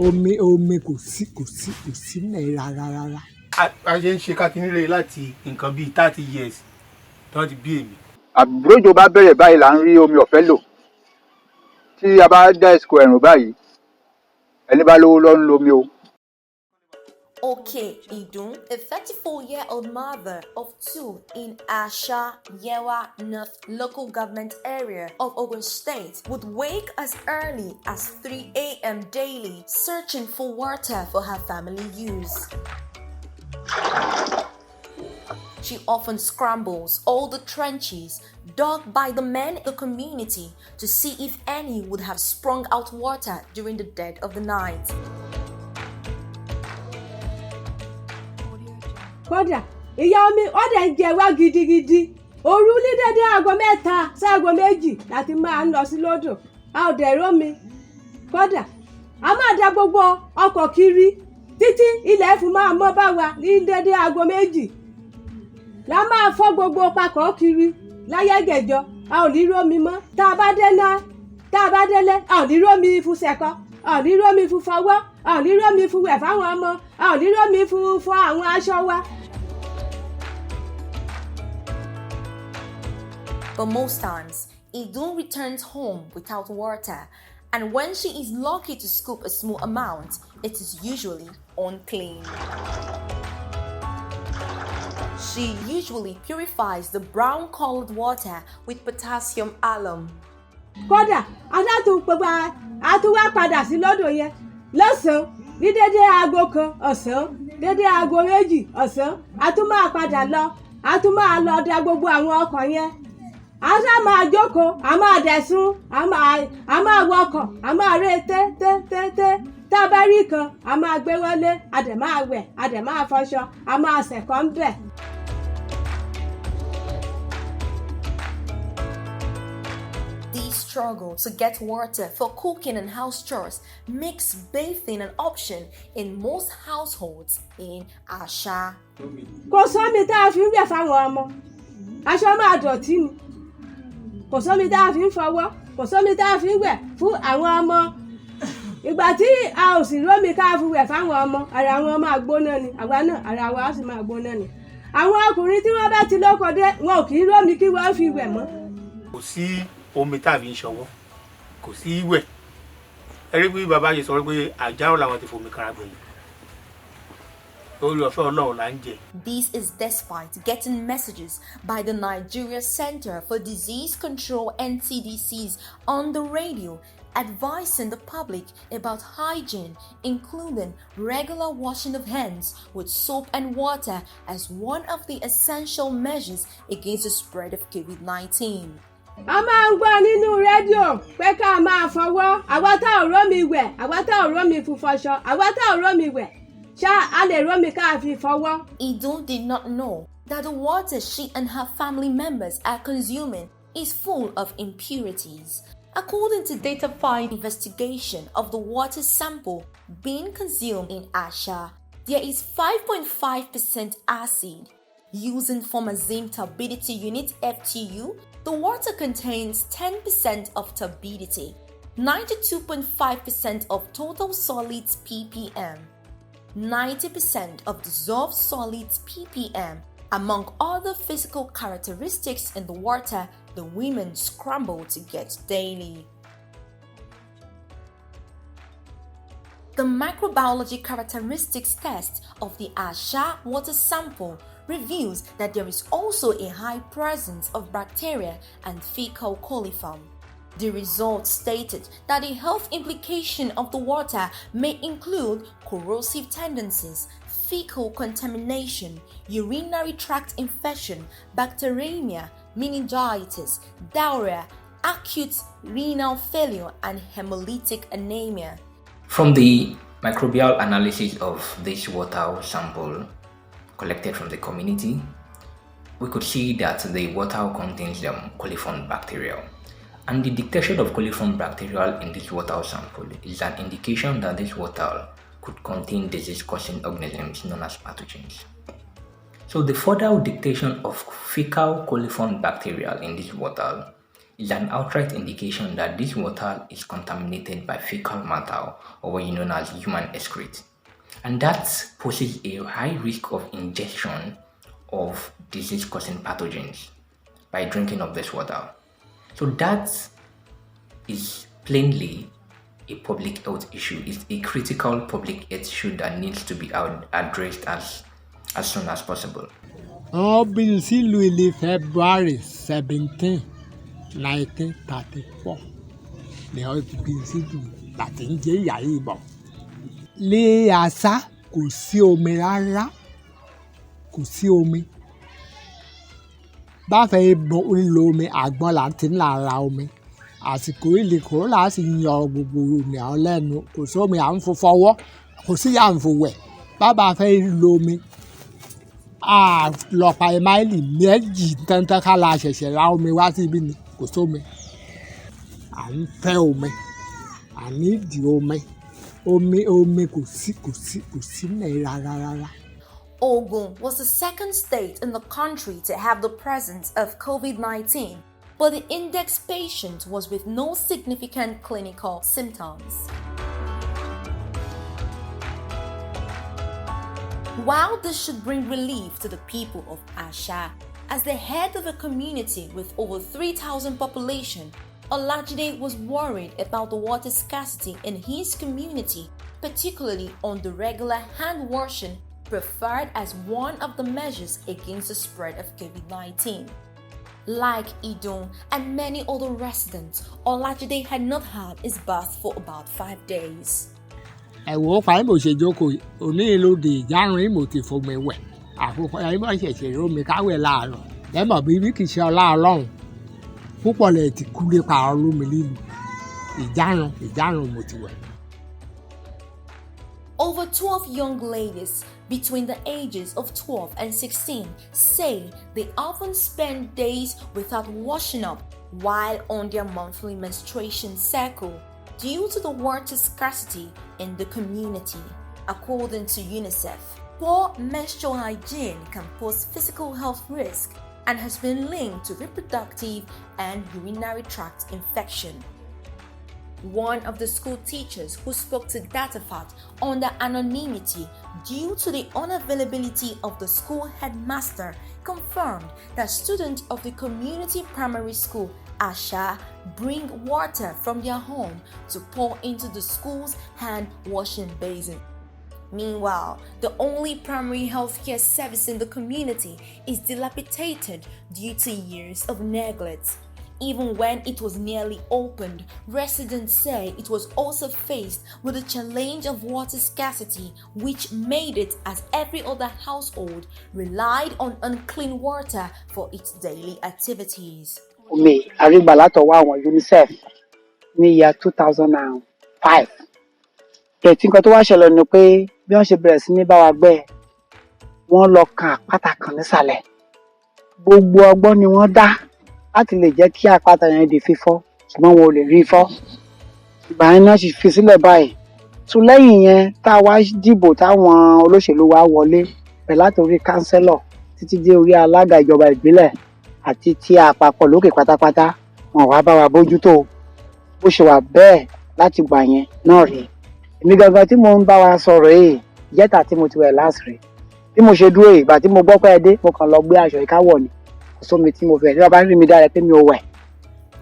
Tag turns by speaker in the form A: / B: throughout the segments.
A: omi kò sí ní rárá.
B: A ṣe ń ṣe kákínnílẹ̀ láti nǹkan bíi 30 years tó ti bí èmi.
C: Àbúròjò bá bẹ̀rẹ̀ báyìí là ń rí omi ọ̀fẹ́ lò. Tí a bá dá ẹ̀sìkò ẹ̀rùn báyìí, ẹni bá lówó lọ ń lo omi o.
D: Okay, Idun, a 34-year-old mother of two in Asha, Yewa North local government area of Ogun State, would wake as early as 3 a.m. daily searching for water for her family use. She often scrambles all the trenches dug by the men in the community to see if any would have sprung out water during the dead of the night.
E: Kódà ìyá omi ó dẹ̀ ń jẹ wá gidigidi. Òru ní dédé aago 3 sí aago 2 láti máa ń lọ sí lódò. A ò dẹ̀ rómi. Kódà a máa da gbogbo ọkọ̀ kiri títí ilẹ̀ fi máa mọ́ bá wa ní dédé aago 2. La máa fọ́ gbogbo pakọ̀ kiri láyégẹ̀jọ. A ò ní rómi mọ́. Tá a bá délé a ò ní rómi fún ṣẹ̀kọ. A ò ní rómi fún fọwọ́. A ò ní rómi fún wẹ̀ fáwọn ọmọ. A ò ní rómi fún fọ àwọn aṣọ wa.
D: But most times, Idun returns home without water, and when she is lucky to scoop a small amount, it is usually unclean. She usually purifies the brown-colored water with potassium alum.
E: Kódà àtúwá padà sí lódò yẹn lọ́sàn-án ní dédé aago 1 ọ̀sán dédé aago 2 ọ̀sán a tún máa padà lọ a tún máa lọ da gbogbo àwọn ọkọ̀ yẹn. A sá máa jókòó a máa dẹ̀sùn a máa wọkọ̀ a máa ré tẹ́ tá a bá rí kan a máa gbé wọlé a dẹ̀ máa wẹ̀ a dẹ̀ máa fọṣọ a máa ṣẹ̀kọ́ ń bẹ̀.
D: The struggle to get water for cooking and house chores makes bathing an option in most households in Asha.
E: Kò sómi tá a fi ń wẹ̀ fáwọn ọmọ. Aṣọ máa dọ̀tí ni. Kò sómi tá a fi ń fọwọ́. Kò sómi tá a fi ń wẹ̀ fún àwọn ọmọ. Ìgbà tí a ò sì rómi ká fi wẹ̀ fáwọn ọmọ, ara wọn máa gbóná ni. Àwa náà ara wa sì máa gbóná ni. Àwọn ọkùnrin tí wọ́n bá ti lóko dé, wọn ò kì í rómi kí wọ́n fi wẹ̀ mọ́.
B: Kò sí omi tá a fi ń ṣọwọ́, kò sí wẹ̀. Ẹ rí bí bàbá yìí sọ pé àjárò làwọn ti fomi kára gbẹ̀yìn.
D: This is despite getting messages by the Nigeria Center for Disease Control (NCDCs) on the radio advising the public about hygiene, including regular washing of hands with soap and water as one of the essential measures against the spread of COVID-19.
E: A máa ń gbọ́ nínú rédíò pé ká máa fọwọ́, àwa tá ò rómi wẹ̀, àwa tá ò rómi fún fọṣọ, àwa tá ò rómi wẹ̀.
D: Idun did not know that the water she and her family members are consuming is full of impurities. According to data-fied investigation of the water sample being consumed in Asha, there is 5.5% acid. Using Formazine Turbidity Unit (FTU), the water contains 10% of turbidity, 92.5% of total solids ppm, 90% of dissolved solids ppm, among other physical characteristics in the water the women scramble to get daily. The microbiology characteristics test of the Asha water sample reveals that there is also a high presence of bacteria and fecal coliform. The results stated that the health implication of the water may include corrosive tendencies, fecal contamination, urinary tract infection, bacteremia, meningitis, diarrhea, acute renal failure, and hemolytic anemia.
F: From the microbial analysis of this water sample collected from the community, we could see that the water contains coliform bacteria. And the detection of coliform bacteria in this water sample is an indication that this water could contain disease-causing organisms known as pathogens. So the further detection of fecal coliform bacteria in this water is an outright indication that this water is contaminated by fecal matter, or what you know as human excrete. And that poses a high risk of ingestion of disease-causing pathogens by drinking of this water. So that is plainly a public health issue. It's a critical public health issue that needs to be addressed as soon as possible.
A: Bí sílùú Ilé February 17, 1934 ni wọ́n ti bí sílùú láti ń jẹ́ ìyá yìí bọ̀. Lé Àṣà kò sí omi rárá, kò sí omi. Bá fẹ́ lo omi àgbọn là ń tí ń là ra omi. Àsìkò ilé kòró là sì ń yọ gbogbo omi àwọn lẹ́nu, kò sí omi à ń fo fọwọ́, kò sí à ń fo wẹ̀. Bá fẹ́ lo omi, lọ pa máìlì méjì tẹ́ntẹ́ ká la ṣẹ̀ṣẹ̀ ra omi wá síbí ni, kò sómi. À ń fẹ́ omi, à nídìí omi. Omi kò sí ní rárá.
D: Ogun was the second state in the country to have the presence of COVID-19, but the index patient was with no significant clinical symptoms. While this should bring relief to the people of Asha, as the head of a community with over 3,000 population, Olajide was worried about the water scarcity in his community, particularly on the regular hand washing preferred as one of the measures against the spread of COVID-19. Like Idun and many other residents, Olajide had not had his bath for about 5 days.
A: Ẹ̀wọ̀ fàáyé mo ṣe jókòó òní ìlòdì ìjárun mo ti fomi wẹ̀. Àkókò ẹ̀yìn bá ṣẹ̀ṣẹ̀ rómi káwẹ̀ láàárọ̀. Lẹ́mọ̀ bí kì í ṣe ọlá Ọlọ́run. Púpọ̀ lẹ̀ ti kú nípa olómi lílu. Ìjárun mo ti wẹ̀.
D: Over 12 young ladies between the ages of 12 and 16 say they often spend days without washing up while on their monthly menstruation cycle due to the water scarcity in the community. According to UNICEF, poor menstrual hygiene can pose physical health risk and has been linked to reproductive and urinary tract infection. One of the school teachers who spoke to DataFat under anonymity due to the unavailability of the school headmaster confirmed that students of the community primary school Asha bring water from their home to pour into the school's hand washing basin. Meanwhile, the only primary healthcare service in the community is dilapidated due to years of neglect. Even when it was nearly opened, residents say it was also faced with the challenge of water scarcity, which made it, as every other household, relied on unclean water for its daily activities.
G: Omi àrígbà látọwọ́ àwọn UNICEF ní year 2005. Ètí nǹkan tó wá ṣẹlẹ̀ ni pé bí wọ́n ṣe bẹ̀rẹ̀ sí ní bá wa gbẹ́ wọ́n lọ kan àpáta kan nísàlẹ̀. Gbogbo ọgbọ́n ni wọ́n dá láti lè jẹ́ kí àpáta yẹn di fífọ́ ṣùgbọ́n wọn ò lè rí fọ́. Ìgbà yẹn náà sì fi sílẹ̀ báyìí. Tún lẹ́yìn yẹn tá a wá dìbò táwọn olóṣèlú wa wọlé bẹ̀ látòrí kánsẹ́lọ̀ títí dé orí alága ìjọba ìbílẹ̀ àti tí àpapọ̀ lókè pátápátá wọn wá bá wa bójútó bó ṣe wà bẹ́ẹ̀ láti gbà yẹn náà rí. Èmi gangan tí mo ń bá wa sọ̀rọ̀ yìí jẹ́ta tí mo ti wẹ̀ láṣìírí. Bí mo ṣe dúró ìgbà tí mo gbọ́ pé ẹ dé mo kàn lọ gbé aṣọ ìkáwọ̀ ni. Sómi tí mo fẹ́ tí wọ́n bá rí mi dára pé mi ò wẹ̀.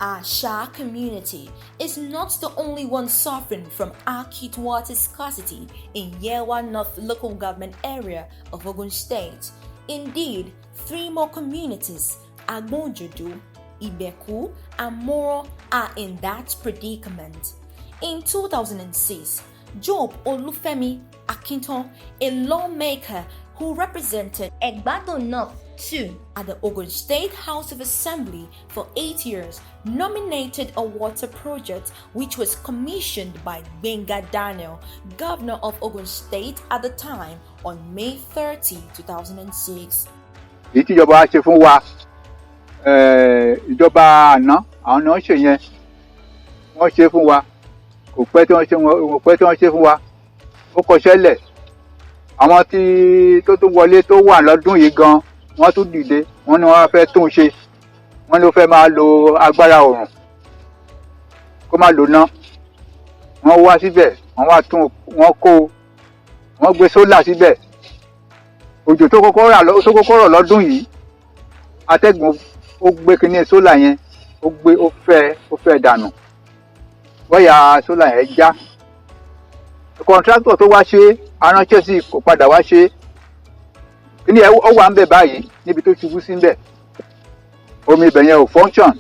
D: Asha community is not the only one suffering from acute water scarcity in Yewa North local government area of Ogun State. Indeed, 3 more communities, Agbonjodo, Ibeku, and Moro, are in that predicament. In 2006, Job Olufemi Akinton, a lawmaker who represented Egbado North 2 at the Ogun State House of Assembly for 8 years, nominated a water project which was commissioned by Benga Daniel, governor of Ogun State at the time, on May 30, 2006.
C: Èyí tí ìjọba ṣe fún wa ìjọba àná àwọn náà ṣe yẹn wọ́n ṣe fún wa kò pẹ́ tí wọ́n ṣe fún wa ó kọṣẹ́lẹ̀ àwọn tí tó tún wọlé tó wà lọ́dún yìí gan wọ́n tún dìde wọ́n ní wọ́n fẹ́ tún ṣe wọ́n ló fẹ́ máa lo agbára oòrùn kó má lo ná wọ́n wá síbẹ̀ wọ́n wá tún wọ́n kó wọ́n gbé sólà síbẹ̀ òjò tó kọ́kọ́ rọ̀ lọ́dún yìí atẹ́gùn ó gbé kinní sólà yẹn ó fẹ́ dànù wáyà sólà yẹn já kọ̀ǹtráktọ̀ tó wá ṣe aránṣẹ́ sí kò padà wá ṣe kinní ẹ̀ ó wà ń bẹ̀ báyìí níbi tó ṣubú sí ń bẹ̀ omi ibẹ̀ yẹn ò function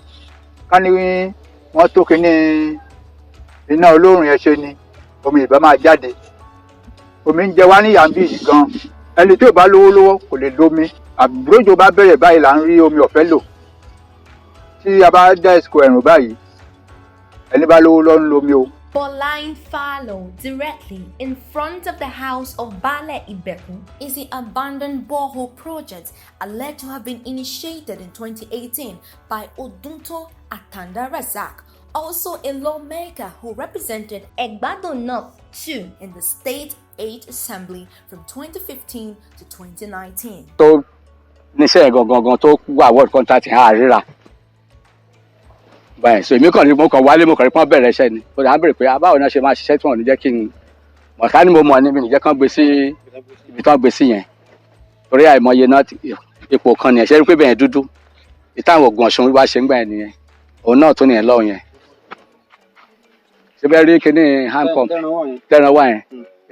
C: ká ní wọ́n tó kinní iná olóòrùn yẹn ṣe ni omi ìbá máa jáde omi ń jẹ wá ní yàmbí yìí gan ẹni tí ò bá lówó lọ́wọ́ kò lè lómi àbúrójò bá bẹ̀rẹ̀ báyìí là ń rí omi ọ̀fẹ́ lò tí a bá dá ẹ̀sìkò ẹ̀rùn báyìí ẹni bá lówó lọ́ ń lomi o.
D: But lying fallow directly in front of the house of Bale Ibeku is the abandoned borehole project alleged to have been initiated in 2018 by Odunto Atanda Razak, also a lawmaker who represented Egbado North 2 in the State 8 Assembly from 2015 to 2019.
H: tó níṣẹ́ gangan tó wà word contract àríra báyìí so èmi kàn ní mo kàn wálé mo kàn rí pọ́n bẹ̀rẹ̀ iṣẹ́ ni mo dà ń bèrè pé báwo náà ṣe máa ṣiṣẹ́ tí wọ́n ò ní jẹ́ kí n mọ̀ká ni mo mọ̀ níbi nìjẹ́ kán gbé sí ibi tí wọ́n gbé sí yẹn torí àìmọye náà ipò kan nìyẹn ṣe rí pé bẹ́ẹ̀ dúdú ìtàwọn Ògùn Ọ̀ṣun wá ṣe ń gbà yẹn nìyẹn òun náà tó nìyẹn lọ́hùn yẹn ṣe bẹ́ẹ̀ rí kíní hand pump tẹ́ran wá yẹn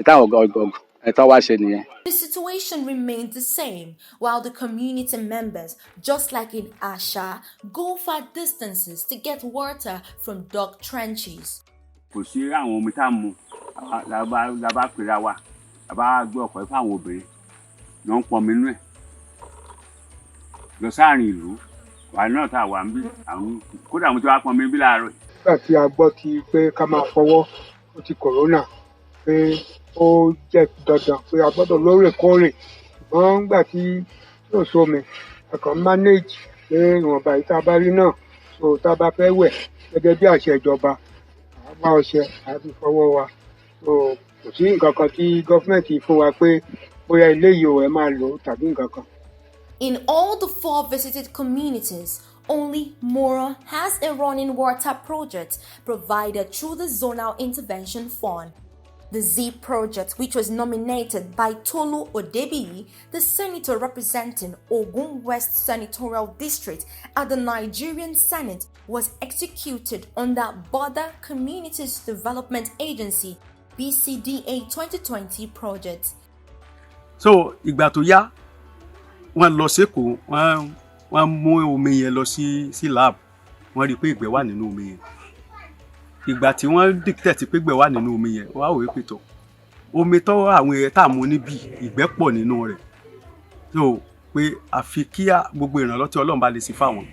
H: ìtàwọn ọ̀gọ̀ọ̀gọ̀ ẹ̀tọ́ wá ṣe nìyẹn.
D: The situation remains the same, while the community members, just like in Asha, go far distances to get water from dug trenches.
I: Kò sí àwọn omi tá a mu lábá pera wa lábá gbé ọ̀pọ̀ ẹ̀fọ́ àwọn obìnrin ló ń pọnmi inú ẹ̀ lọ sáàrin ìlú wà náà tá a wà ń bí àwọn kódà mo ti wá pọnmi bí láàárọ̀.
J: Nígbà tí a gbọ́ ti pé ká máa fọwọ́ ó ti kòrónà pé ó jẹ́ dandan pé a gbọ́dọ̀ lóòrèkóòrè ṣùgbọ́n nígbà tí yóò sómi ẹ̀kan manage pé ìwọ̀nba yìí tá a bá rí náà so tá a bá fẹ́ wẹ̀ gẹ́gẹ́ bí àṣẹ ìjọba àwa ọṣẹ àti fọwọ́ wa so kò sí nǹkan kan tí gọ́fìmẹ̀ntì fún wa pé bóyá ilé yìí ò ẹ máa lò tàbí nǹkan kan.
D: In all the 4 visited communities, only Mora has a running water project provided through the Zonal Intervention Fund. The Z project, which was nominated by Tolu Odebiyi, the senator representing Ogun West Senatorial District at the Nigerian Senate, was executed under Border Communities Development Agency BCDA 2020 project.
K: So, ìgbà tó yá, wọ́n lọ sékòó, wọ́n mú omi yẹn lọ sí lab, wọ́n rí pé ìgbẹ́ wà nínú omi yẹn. Ìgbà tí wọ́n dictate pé ìgbẹ́ wà nínú omi yẹn wá wò pé tó omi tó àwọn èèyàn tá mú níbí ìgbẹ́ pọ̀ nínú rẹ̀ so pé àfi kí gbogbo ìrànlọ́ tí Ọlọ́run bá lè sí fáwọn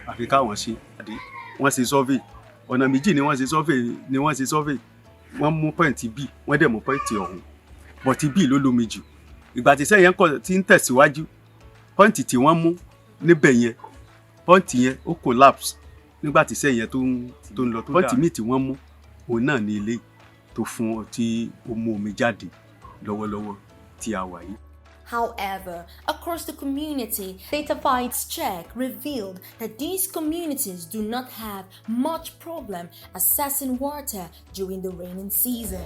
K: àfi káwọn ṣe àdé wọ́n ṣe survey ọ̀nà méjì ni wọ́n ṣe survey wọ́n mú pọ́ìntì B wọ́n dẹ̀ mú pọ́ìntì ọ̀hún bọ̀tì B ló lómi jù ìgbà tí sẹ́yìn kọ́ ti ń tẹ̀síwájú pọ́ìntì tí wọ́n mú níbẹ̀ yẹn pọ́ìntì yẹn ó collapse nígbà tí sẹ́yìn tó ń lọ tó pọ́ìntì míì tí wọ́n mú òun náà ní ilé tó fún tí ó mú omi jáde lọ́wọ́lọ́wọ́ tí a wà yìí.
D: However, across the community, data-fights check revealed that these communities do not have much problem accessing water during the rainy season.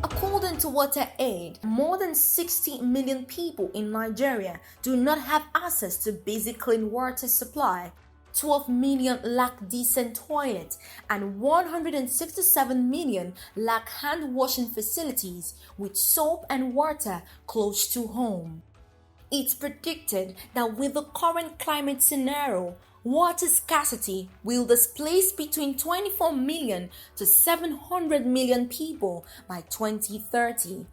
D: According to WaterAid, more than 60 million people in Nigeria do not have access to basic clean water supply. 12 million lack decent toilets, and 167 million lack hand-washing facilities with soap and water close to home. It's predicted that with the current climate scenario, water scarcity will displace between 24 million to 700 million people by 2030.